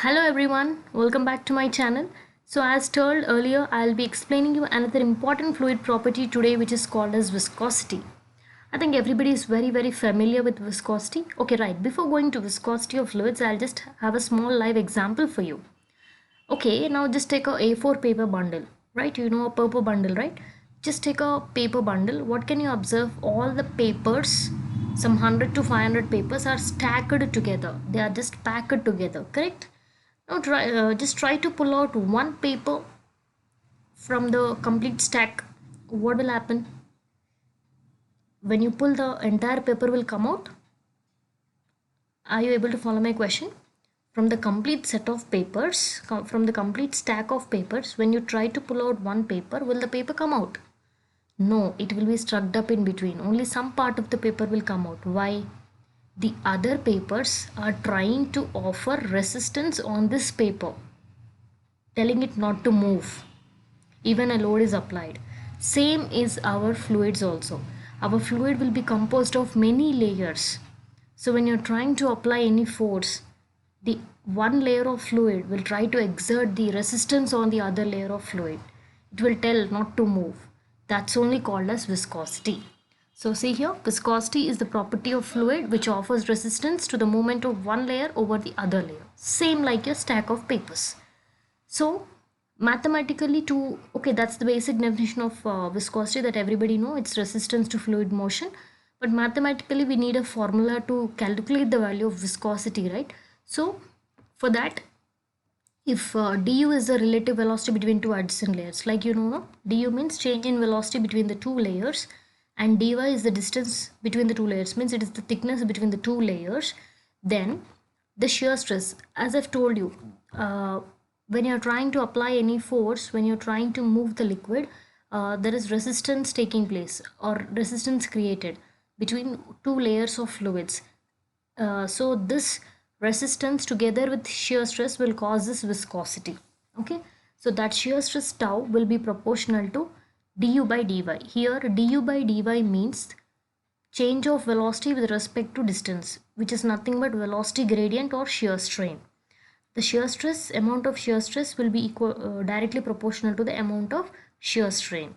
Hello everyone, welcome back to my channel. So as told earlier, I'll be explaining you another important fluid property today which is called as viscosity. I think everybody is very familiar with viscosity. Okay, right, before going to viscosity of fluids, I'll just have a small live example for you. Okay, now just take a A4 paper bundle, right? You know a paper bundle, right? Just take a paper bundle. What can you observe? All the papers, some 100 to 500 papers are stacked together. They are just packed together, correct? Now just try to pull out one paper from the complete stack. What will happen? When you pull, the entire paper will come out. Are you able to follow my question? From the complete set of papers, from the complete stack of papers, when you try to pull out one paper, will the paper come out? No, it will be stuck up in between. Only some part of the paper will come out. Why? The other papers are trying to offer resistance on this paper, telling it not to move. Even a load is applied. Same is our fluids also. Our fluid will be composed of many layers. So when you're trying to apply any force, the one layer of fluid will try to exert the resistance on the other layer of fluid. It will tell not to move. That's only called as viscosity. So see here, viscosity is the property of fluid which offers resistance to the movement of one layer over the other layer. Same like a stack of papers. So mathematically, to okay, that's the basic definition of viscosity that everybody know. It's resistance to fluid motion. But mathematically we need a formula to calculate the value of viscosity, right? So for that, if du is the relative velocity between two adjacent layers, like you know, no? Du means change in velocity between the two layers, and dy is the distance between the two layers, means it is the thickness between the two layers. Then the shear stress, as I've told you, when you're trying to apply any force, when you're trying to move the liquid, there is resistance taking place or resistance created between two layers of fluids. So this resistance together with shear stress will cause this viscosity. Okay, so that shear stress tau will be proportional to du by dy. Here du by dy means change of velocity with respect to distance, which is nothing but velocity gradient or shear strain. The shear stress, amount of shear stress will be directly proportional to the amount of shear strain.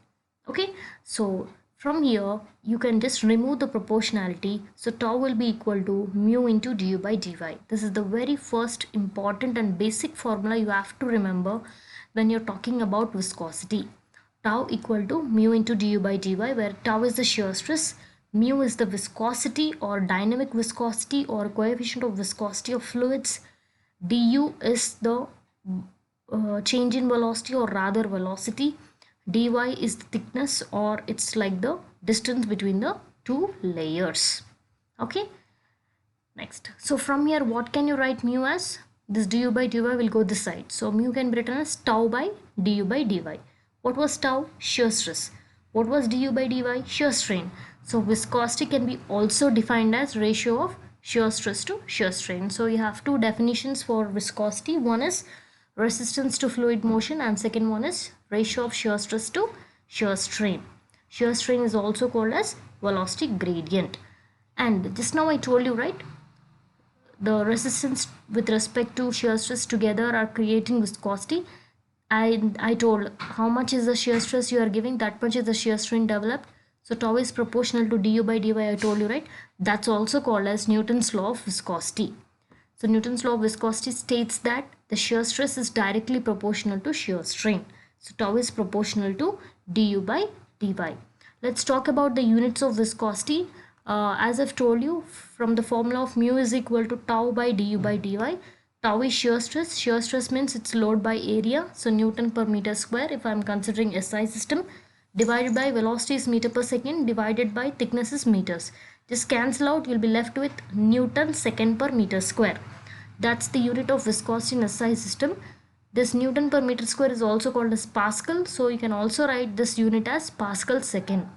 Okay, so from here you can just remove the proportionality, so tau will be equal to mu into du by dy. This is the very first important and basic formula you have to remember when you're talking about viscosity. Tau equal to mu into du by dy, where tau is the shear stress, mu is the viscosity or dynamic viscosity or coefficient of viscosity of fluids, du is the change in velocity or rather velocity, dy is the thickness or it's like the distance between the two layers. Okay, next, so from here what can you write mu as? This du by dy will go this side, so mu can be written as tau by du by dy. What was tau? Shear stress. What was du by dy? Shear strain. So viscosity can be also defined as ratio of shear stress to shear strain. So you have two definitions for viscosity. One is resistance to fluid motion and second one is ratio of shear stress to shear strain. Shear strain is also called as velocity gradient. And just now I told you, right, the resistance with respect to shear stress together are creating viscosity. I told how much is the shear stress you are giving, that much is the shear strain developed. So tau is proportional to du by dy, I told you, right? That's also called as Newton's law of viscosity. So Newton's law of viscosity states that the shear stress is directly proportional to shear strain. So tau is proportional to du by dy. Let's talk about the units of viscosity. As I've told you, from the formula of mu is equal to tau by du by dy. Tau is shear stress. Shear stress means it's load by area. So Newton per meter square if I'm considering SI system, divided by velocity is meter per second, divided by thickness is meters. Just cancel out, you'll be left with Newton second per meter square. That's the unit of viscosity in SI system. This Newton per meter square is also called as Pascal. So you can also write this unit as Pascal second.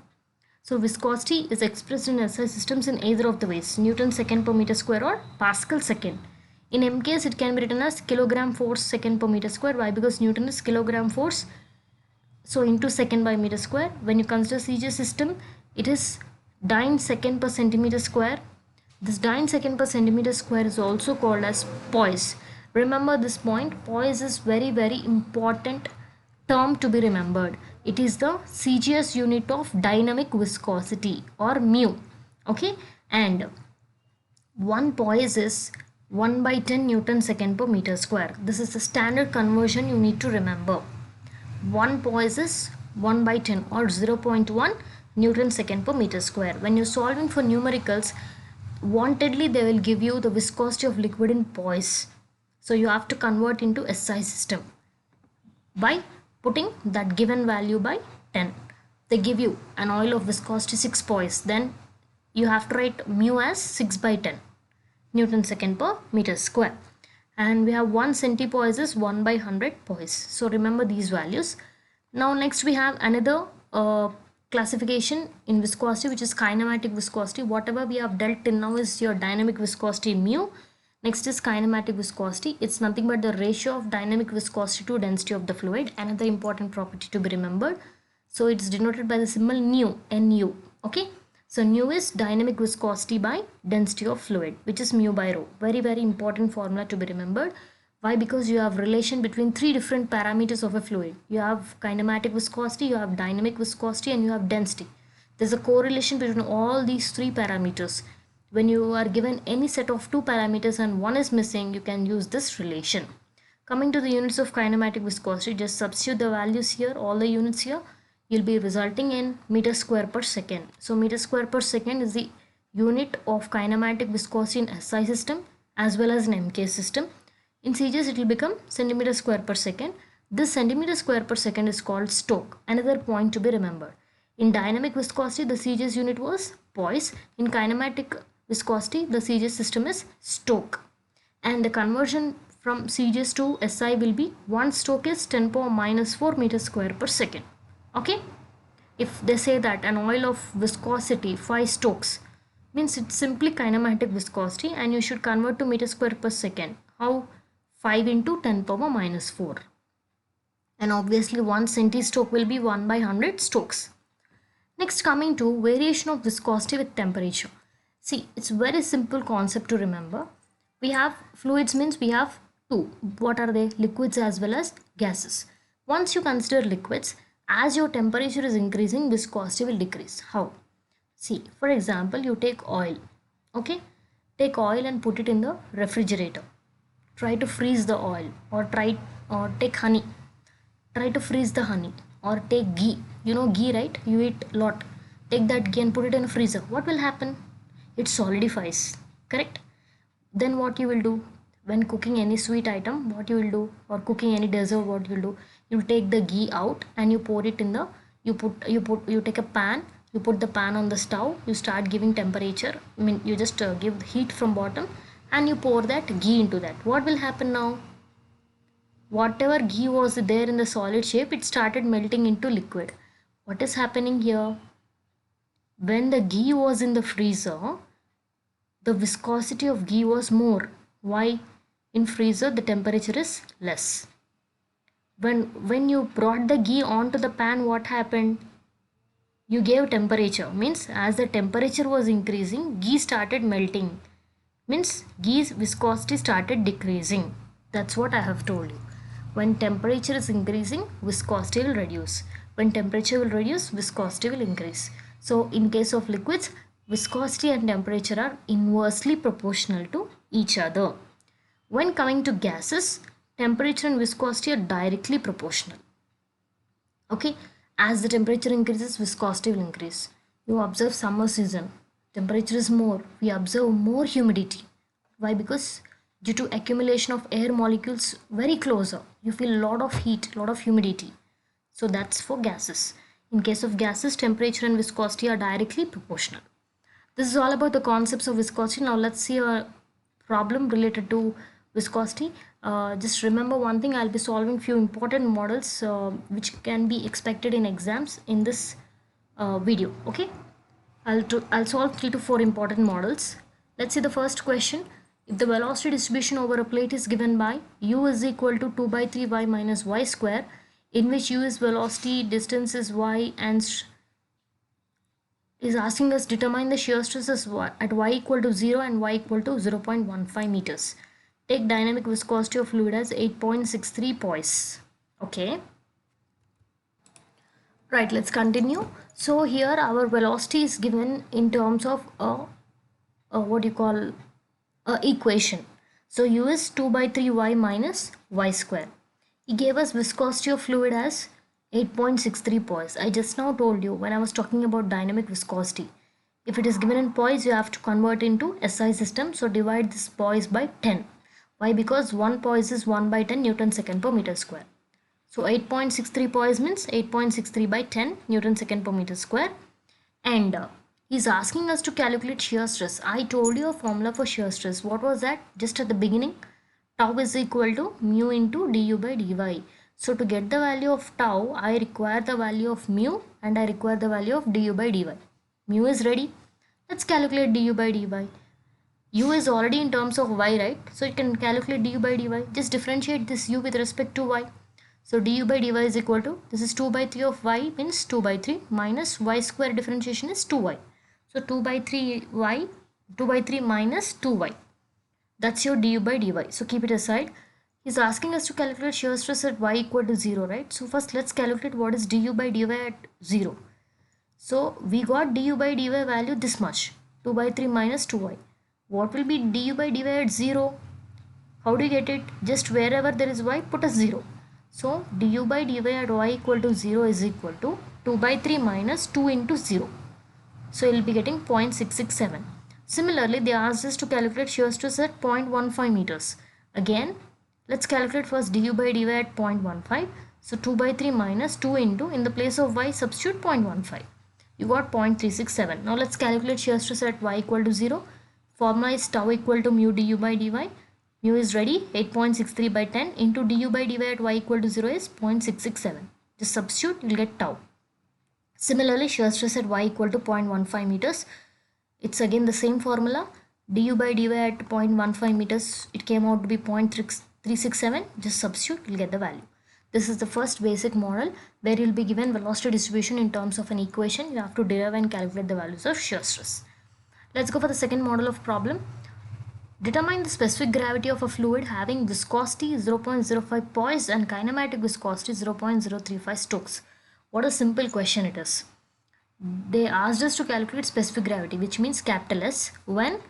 So viscosity is expressed in SI systems in either of the ways, Newton second per meter square or Pascal second. In M case it can be written as kilogram force second per meter square. Why? Because Newton is kilogram force, so into second by meter square. When you consider CJ system, it is dyne second per centimeter square. This dyne second per centimeter square is also called as poise. Remember this point. Poise is very very important term to be remembered. It is the CGS unit of dynamic viscosity or mu. Okay, and 1 poise is 1 by 10 Newton second per meter square. This is the standard conversion you need to remember. 1 poise is 1 by 10 or 0.1 Newton second per meter square. When you're solving for numericals, wantedly they will give you the viscosity of liquid in poise. So you have to convert into SI system by putting that given value by 10. They give you an oil of viscosity 6 poise. Then you have to write mu as 6 by 10 Newton second per meter square. And we have 1 centipoise is 1 by 100 poise. So remember these values. Now next we have another classification in viscosity, which is kinematic viscosity. Whatever we have dealt till now is your dynamic viscosity mu. Next is kinematic viscosity. It's nothing but the ratio of dynamic viscosity to density of the fluid. Another important property to be remembered. So it's denoted by the symbol nu, Nu. Okay. So nu is dynamic viscosity by density of fluid, which is mu by rho. Very very important formula to be remembered. Why? Because you have relation between 3 different parameters of a fluid. You have kinematic viscosity, you have dynamic viscosity, and you have density. There's a correlation between all these 3 parameters. When you are given any set of 2 parameters and one is missing, you can use this relation. Coming to the units of kinematic viscosity, just substitute the values here, all the units here. You'll be resulting in meter square per second. So meter square per second is the unit of kinematic viscosity in SI system as well as in MK system. In CGS it will become centimeter square per second. This centimeter square per second is called Stoke. Another point to be remembered. In dynamic viscosity the CGS unit was poise. In kinematic viscosity the CGS system is Stoke. And the conversion from CGS to SI will be 1 Stoke is 10 power minus 4 meter square per second. Okay, if they say that an oil of viscosity 5 Stokes, means it's simply kinematic viscosity and you should convert to meter square per second. How? 5 into 10 power minus 4. And obviously 1 centistoke will be 1 by 100 Stokes. Next, coming to variation of viscosity with temperature. See, it's very simple concept to remember. We have fluids, means we have 2. What are they? Liquids as well as gases. Once you consider liquids, as your temperature is increasing, viscosity will decrease. How? See, for example, you take oil. Okay, take oil and put it in the refrigerator. Try to freeze the oil, or take honey. Try to freeze the honey, or take ghee. You know ghee, right? You eat a lot. Take that ghee and put it in a freezer. What will happen? It solidifies. Correct? Then what you will do? When cooking any sweet item, what you will do, or cooking any dessert, what you will do? You take the ghee out and you pour it in the, you take a pan, you put the pan on the stove, you start giving temperature, I mean you just give heat from bottom and you pour that ghee into that. What will happen now? Whatever ghee was there in the solid shape, it started melting into liquid. What is happening here? When the ghee was in the freezer, the viscosity of ghee was more. Why? In freezer the temperature is less. When you brought the ghee onto the pan, what happened? You gave temperature, means as the temperature was increasing, ghee started melting, means ghee's viscosity started decreasing. That's what I have told you. When temperature is increasing, viscosity will reduce. When temperature will reduce, viscosity will increase. So in case of liquids, viscosity and temperature are inversely proportional to each other. When coming to gases, temperature and viscosity are directly proportional. Okay, as the temperature increases, viscosity will increase. You observe summer season, temperature is more, we observe more humidity. Why? Because due to accumulation of air molecules very closer, you feel a lot of heat, lot of humidity. So that's for gases. In case of gases, temperature and viscosity are directly proportional. This is all about the concepts of viscosity. Now let's see a problem related to viscosity. Just remember one thing, I'll be solving few important models which can be expected in exams in this video. Okay, I'll solve 3 to 4 important models. Let's see the first question. If the velocity distribution over a plate is given by u is equal to 2 by 3 y minus y square, in which u is velocity, distance is y, and is asking us determine the shear stresses at y equal to 0 and y equal to 0.15 meters. take dynamic viscosity of fluid as 8.63 poise. Okay. Right, let's continue. So here our velocity is given in terms of a what you call a equation. So u is 2 by 3y minus y square. He gave us viscosity of fluid as 8.63 poise. I just now told you when I was talking about dynamic viscosity. If it is given in poise, you have to convert into SI system. So divide this poise by 10. Why? Because 1 poise is 1 by 10 Newton second per meter square. So 8.63 poise means 8.63 by 10 Newton second per meter square. And he's asking us to calculate shear stress. I told you a formula for shear stress. What was that? Just at the beginning, tau is equal to mu into du by dy. So to get the value of tau, I require the value of mu and I require the value of du by dy. Mu is ready. Let's calculate du by dy. U is already in terms of y, right? So you can calculate du by dy. Just differentiate this u with respect to y. So du by dy is equal to, this is 2 by 3 of y means 2 by 3 minus y square differentiation is 2y. So 2 by 3y, 2 by 3 minus 2y. That's your du by dy. So keep it aside. He's asking us to calculate shear stress at y equal to 0, right? So first let's calculate what is du by dy at 0. So we got du by dy value this much, 2 by 3 minus 2y. What will be du by dy at 0? How do you get it? Just wherever there is y, put a 0. So du by dy at y equal to 0 is equal to 2 by 3 minus 2 into 0. So you will be getting 0.667. Similarly, they asked us to calculate shear stress at 0.15 meters. Again, let's calculate first du by dy at 0.15. So 2 by 3 minus 2 into, in the place of y, substitute 0.15. You got 0.367. Now let's calculate shear stress at y equal to 0. Formula is tau equal to mu du by dy. Mu is ready, 8.63 by 10 into du by dy at y equal to 0 is 0.667. Just substitute, you'll get tau. Similarly, shear stress at y equal to 0.15 meters. It's again the same formula. Du by dy at 0.15 meters, it came out to be 0.367. Just substitute, you'll get the value. This is the first basic model where you'll be given velocity distribution in terms of an equation. You have to derive and calculate the values of shear stress. Let's go for the second model of problem. Determine the specific gravity of a fluid having viscosity 0.05 poise and kinematic viscosity 0.035 Stokes. What a simple question it is. They asked us to calculate specific gravity, which means capital S, when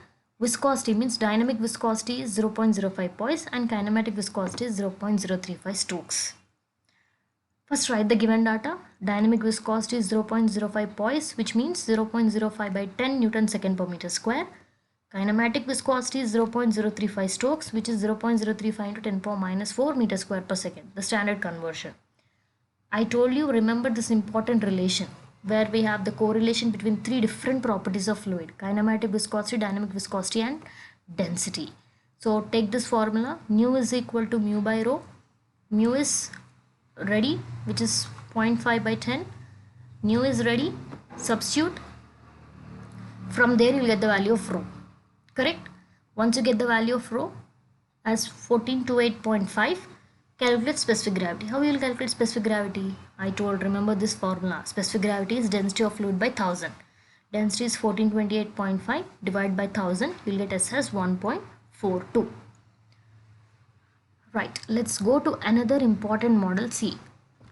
viscosity means dynamic viscosity is 0.05 poise and kinematic viscosity is 0.035 Stokes. First write the given data. Dynamic viscosity is 0.05 poise, which means 0.05 by 10 Newton second per meter square. Kinematic viscosity is 0.035 Stokes, which is 0.035 into 10 power minus 4 meter square per second, the standard conversion. I told you, remember this important relation where we have the correlation between three different properties of fluid: kinematic viscosity, dynamic viscosity and density. So take this formula, nu is equal to mu by rho. Mu is ready, which is 0.5 by 10. Nu is ready, substitute. From there you will get the value of rho. Correct? Once you get the value of rho as 1428.5, calculate specific gravity. How you will calculate specific gravity? I told, remember this formula. Specific gravity is density of fluid by 1000. Density is 1428.5 divided by 1000. You will get S as 1.42. Right, let's go to another important model. See,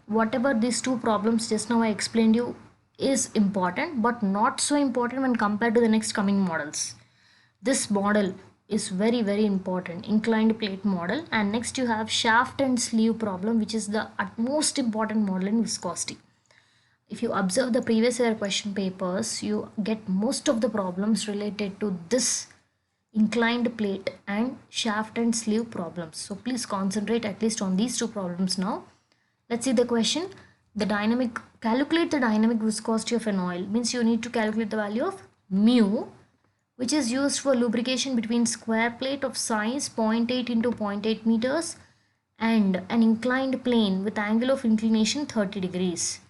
whatever these two problems just now I explained you is important, but not so important when compared to the next coming models. This model is very important, inclined plate model, and next you have shaft and sleeve problem, which is the utmost important model in viscosity. If you observe the previous year question papers, you get most of the problems related to this inclined plate and shaft and sleeve problems. So please concentrate at least on these two problems now. Let's see the question. Calculate the dynamic viscosity of an oil, means you need to calculate the value of mu, which is used for lubrication between square plate of size 0.8 into 0.8 meters and an inclined plane with angle of inclination 30 degrees.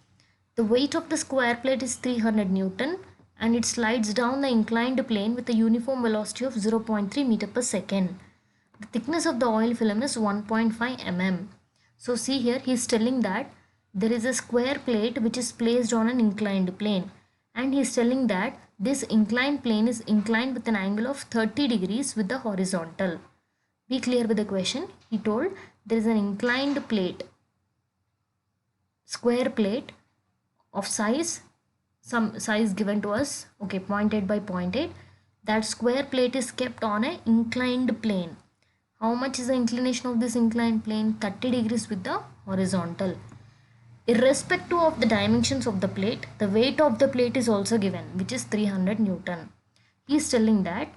The weight of the square plate is 300 Newton and it slides down the inclined plane with a uniform velocity of 0.3 meter per second. The thickness of the oil film is 1.5 mm. So see here, he is telling that there is a square plate which is placed on an inclined plane, and he is telling that this inclined plane is inclined with an angle of 30 degrees with the horizontal. Be clear with the question. He told there is an inclined plate, square plate of size, some size given to us, okay, 0.8 by 0.8. That square plate is kept on an inclined plane. How much is the inclination of this inclined plane? 30 degrees with the horizontal. Irrespective of the dimensions of the plate, the weight of the plate is also given, which is 300 Newton. He is telling that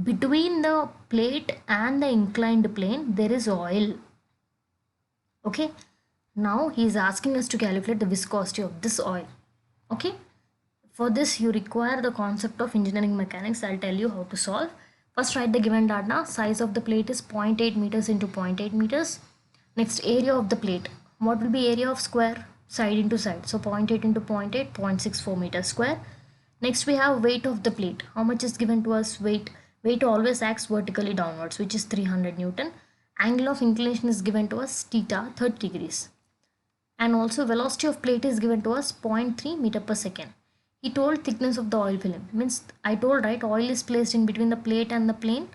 between the plate and the inclined plane, there is oil. Okay. Now he is asking us to calculate the viscosity of this oil. Okay. For this, you require the concept of engineering mechanics. I'll tell you how to solve. First, write the given data. Size of the plate is 0.8 meters into 0.8 meters. Next, area of the plate. What will be area of square? Side into side. So 0.8 into 0.8, 0.64 meters square. Next, we have weight of the plate. How much is given to us? Weight. Weight always acts vertically downwards, which is 300 Newton. Angle of inclination is given to us theta, 30 degrees. And also velocity of plate is given to us 0.3 meter per second. He told thickness of the oil film. Means I told, right, oil is placed in between the plate and the plane.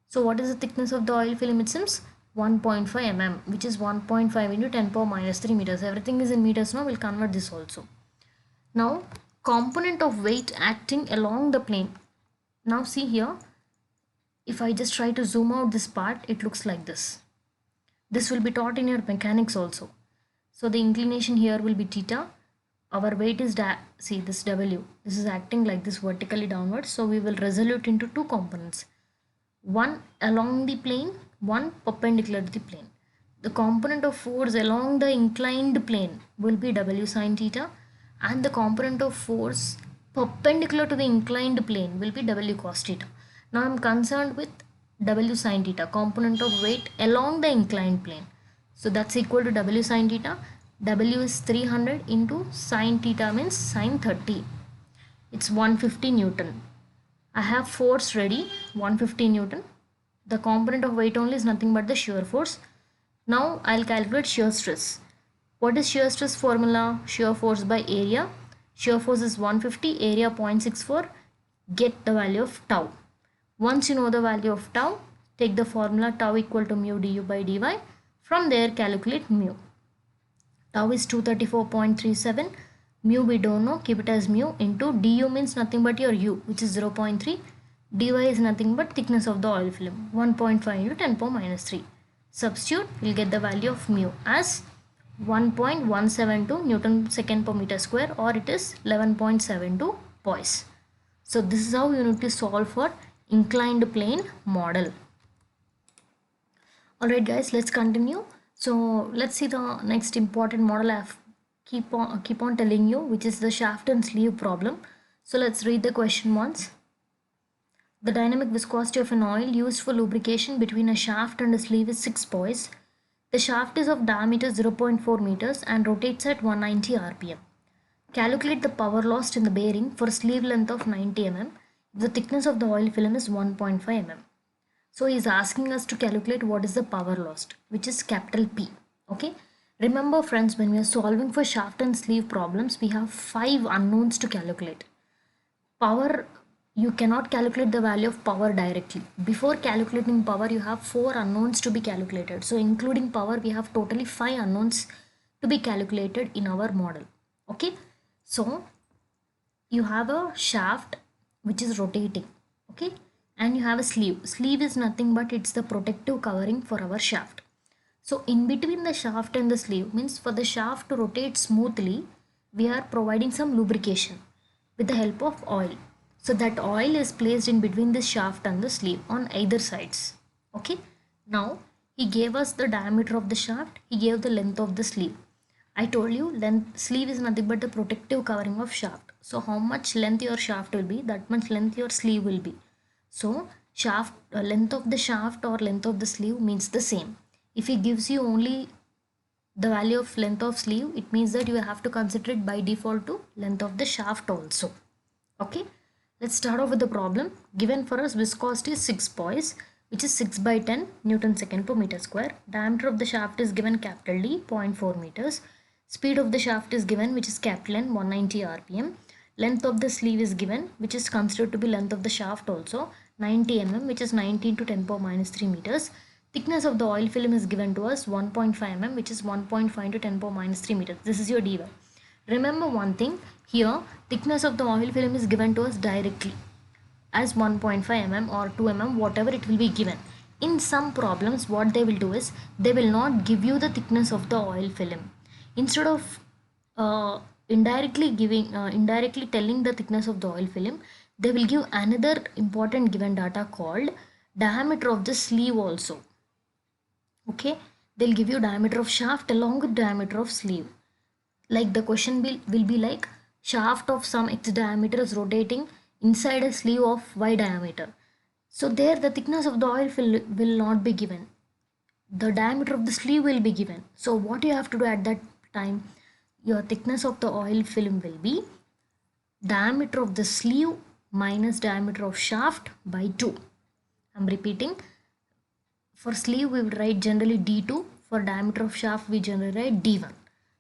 So what is the thickness of the oil film? It seems 1.5 mm, which is 1.5 into 10 power minus 3 meters. Everything is in meters now. We'll convert this also. Now, component of weight acting along the plane. Now see here, if I just try to zoom out this part, it looks like this. This will be taught in your mechanics also. So the inclination here will be theta. Our weight is, see this W. This is acting like this vertically downwards. So we will resolve it into two components. One along the plane, one perpendicular to the plane. The component of force along the inclined plane will be W sine theta, and the component of force perpendicular to the inclined plane will be W cos theta. Now I am concerned with W sine theta, component of weight along the inclined plane. So that's equal to W sine theta. W is 300 into sine theta means sine 30. It's 150 Newton. I have force ready, 150 Newton. The component of weight only is nothing but the shear force. Now I'll calculate shear stress. What is shear stress formula? Shear force by area. Shear force is 150, area 0.64. Get the value of tau. Once you know the value of tau, take the formula tau equal to mu du by dy. From there, calculate mu. Tau is 234.37. Mu we don't know, keep it as mu, into du means nothing but your u, which is 0.3. dy is nothing but thickness of the oil film, 1.5 into 10 power minus 3. Substitute, we'll get the value of mu as 1.172 Newton second per meter square, or it is 11.72 poise. So this is how you need to solve for inclined plane model. Alright guys, let's continue. So let's see the next important model I have keep on telling you, which is the shaft and sleeve problem. So let's read the question once. The dynamic viscosity of an oil used for lubrication between a shaft and a sleeve is 6 poise. The shaft is of diameter 0.4 meters and rotates at 190 rpm. Calculate the power lost in the bearing for a sleeve length of 90 mm if the thickness of the oil film is 1.5 mm. So he is asking us to calculate what is the power lost, which is capital P. Okay. Remember friends, when we are solving for shaft and sleeve problems, we have 5 unknowns to calculate. Power, you cannot calculate the value of power directly. Before calculating power, you have 4 unknowns to be calculated. So including power, we have totally 5 unknowns to be calculated in our model. Okay. So you have a shaft which is rotating. Okay. And you have a sleeve. Sleeve is nothing but it's the protective covering for our shaft. So in between the shaft and the sleeve, means for the shaft to rotate smoothly, we are providing some lubrication with the help of oil. So that oil is placed in between the shaft and the sleeve on either sides. Okay. Now he gave us the diameter of the shaft. He gave the length of the sleeve. I told you sleeve is nothing but the protective covering of shaft. So how much length your shaft will be, that much length your sleeve will be. So shaft length of the shaft or length of the sleeve means the same. If he gives you only the value of length of sleeve, it means that you have to consider it by default to length of the shaft also. Okay, let's start off with the problem. Given for us viscosity is 6 poise, which is 6 by 10 Newton second per meter square. Diameter of the shaft is given capital D, 0.4 meters. Speed of the shaft is given, which is capital N, 190 rpm. Length of the sleeve is given, which is considered to be length of the shaft also, 90 mm, which is 19 to 10 power minus 3 meters. Thickness of the oil film is given to us 1.5 mm, which is 1.5 to 10 power minus 3 meters. This is your dy. Remember one thing here, thickness of the oil film is given to us directly as 1.5 mm or 2 mm, whatever it will be given. In some problems, what they will do is they will not give you the thickness of the oil film. Instead of indirectly telling the thickness of the oil film, they will give another important given data called diameter of the sleeve also. Okay, they'll give you diameter of shaft along with diameter of sleeve. Like the question will be like, shaft of some x diameter is rotating inside a sleeve of y diameter. So there the thickness of the oil will not be given. The diameter of the sleeve will be given. So what you have to do at that time, your thickness of the oil film will be diameter of the sleeve minus diameter of shaft by 2. I'm repeating. For sleeve we will write generally D2. For diameter of shaft we generally write D1.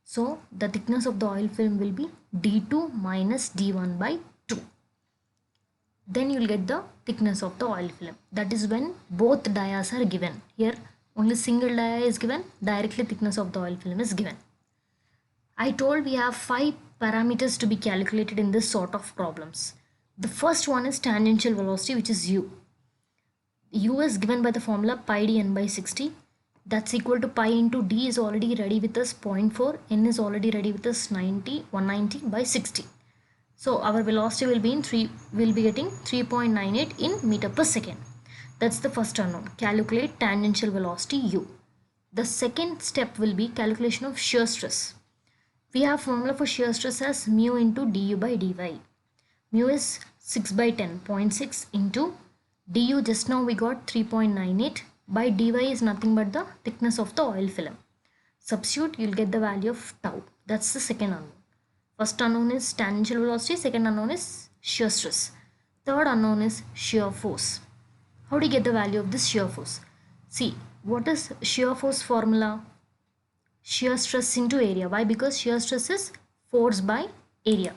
So the thickness of the oil film will be D2 minus D1 by 2. Then you will get the thickness of the oil film. That is when both dias are given. Here only single dia is given, directly thickness of the oil film is given. I told we have 5 parameters to be calculated in this sort of problems. The first one is tangential velocity, which is u. U is given by the formula pi d n by 60. That's equal to pi into d is already ready with us 0.4, n is already ready with us 190 by 60. So our velocity will be getting 3.98 in meter per second. That's the first unknown. Calculate tangential velocity u. The second step will be calculation of shear stress. We have formula for shear stress as mu into du by dy. Mu is 6 by 10, 0.6 into du, just now we got 3.98, by dy is nothing but the thickness of the oil film. Substitute, you'll get the value of tau. That's the second unknown. First unknown is tangential velocity, second unknown is shear stress. Third unknown is shear force. How do you get the value of this shear force? See, what is shear force formula? Shear stress into area. Why? Because shear stress is force by area.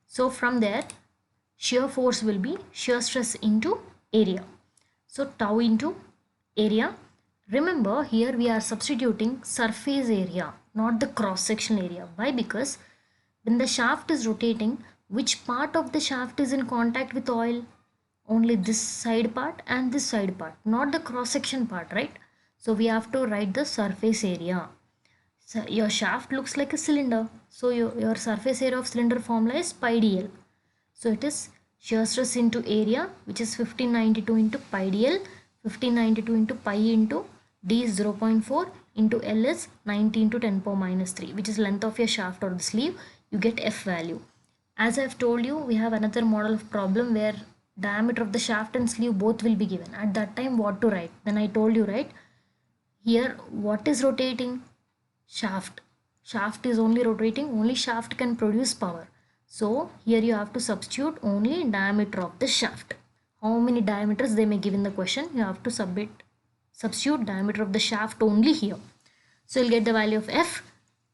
So from there, shear force will be shear stress into area. So tau into area. Remember, here we are substituting surface area, not the cross-section area. Why? Because when the shaft is rotating, which part of the shaft is in contact with oil? Only this side part and this side part, not the cross-section part, right? So we have to write the surface area. So your shaft looks like a cylinder. So your surface area of cylinder formula is pi dl. So it is shear stress into area, which is 1592 into pi dl. 1592 into pi into d is 0.4 into L is 19 to 10 power minus 3, which is length of your shaft or the sleeve. You get F value. As I've told you, we have another model of problem where diameter of the shaft and sleeve both will be given. At that time, what to write? Then I told you, right? Here, what is rotating? Shaft. Shaft is only rotating. Only shaft can produce power. So here you have to substitute only diameter of the shaft. How many diameters they may give in the question? You have to substitute diameter of the shaft only here. So you'll get the value of F.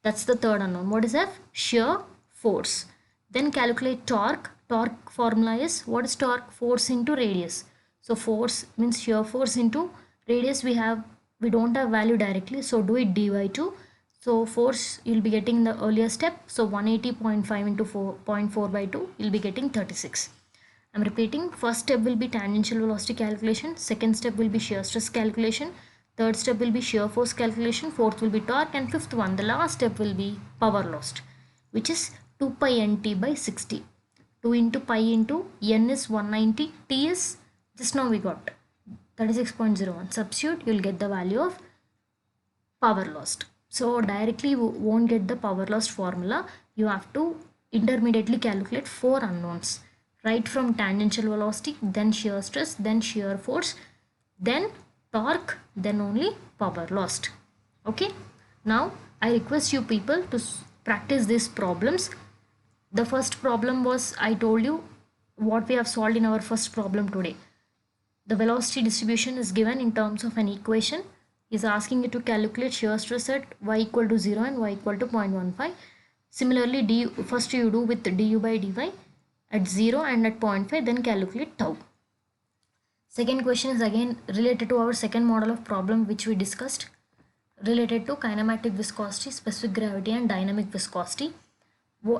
That's the third unknown. What is F? Shear force. Then calculate torque. Torque formula is, what is torque? Force into radius. So force means shear force into radius. We don't have value directly. So do it dy by 2. So force you'll be getting the earlier step. So 180.5 into 0.4 by 2, you'll be getting 36. I'm repeating. First step will be tangential velocity calculation. Second step will be shear stress calculation. Third step will be shear force calculation. Fourth will be torque. And fifth one, the last step will be power lost, which is 2 pi nt by 60. 2 into pi into n is 190. T is just now we got 36.01. Substitute, you'll get the value of power lost. So directly you won't get the power lost formula. You have to intermediately calculate 4 unknowns. Right from tangential velocity, then shear stress, then shear force, then torque, then only power lost. Okay. Now I request you people to practice these problems. The first problem was, I told you what we have solved in our first problem today. The velocity distribution is given in terms of an equation. Is asking you to calculate shear stress at y equal to 0 and y equal to 0.15. Similarly, first you do with du by dy at 0 and at 0.5, then calculate tau. Second question is again related to our second model of problem which we discussed, related to kinematic viscosity, specific gravity and dynamic viscosity.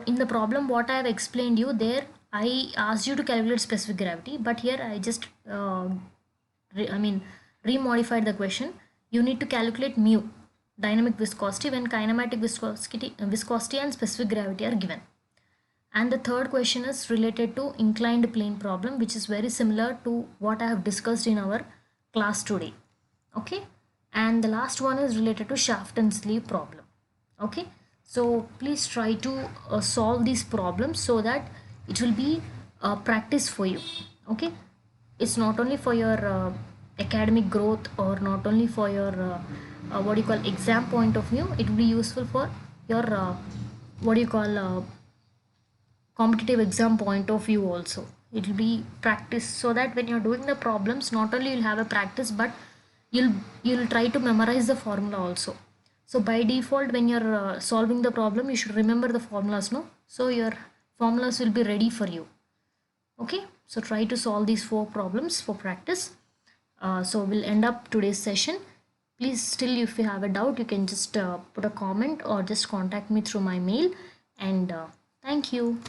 In the problem what I have explained you there, I asked you to calculate specific gravity, but here I just I mean remodified the question. You need to calculate mu, dynamic viscosity, when kinematic viscosity and specific gravity are given. And the third question is related to inclined plane problem, which is very similar to what I have discussed in our class today. Okay. And the last one is related to shaft and sleeve problem. Okay. So please try to solve these problems so that it will be practice for you. Okay. It's not only for your academic growth or not only for your what do you call exam point of view, it will be useful for your what do you call competitive exam point of view also. It will be practice, so that when you're doing the problems, not only you'll have a practice, but you'll try to memorize the formula also. So by default, when you're solving the problem, you should remember the formulas, no? So your formulas will be ready for you. Okay, so try to solve these 4 problems for practice. So we'll end up today's session. Please, still if you have a doubt, you can just put a comment or just contact me through my mail. And thank you.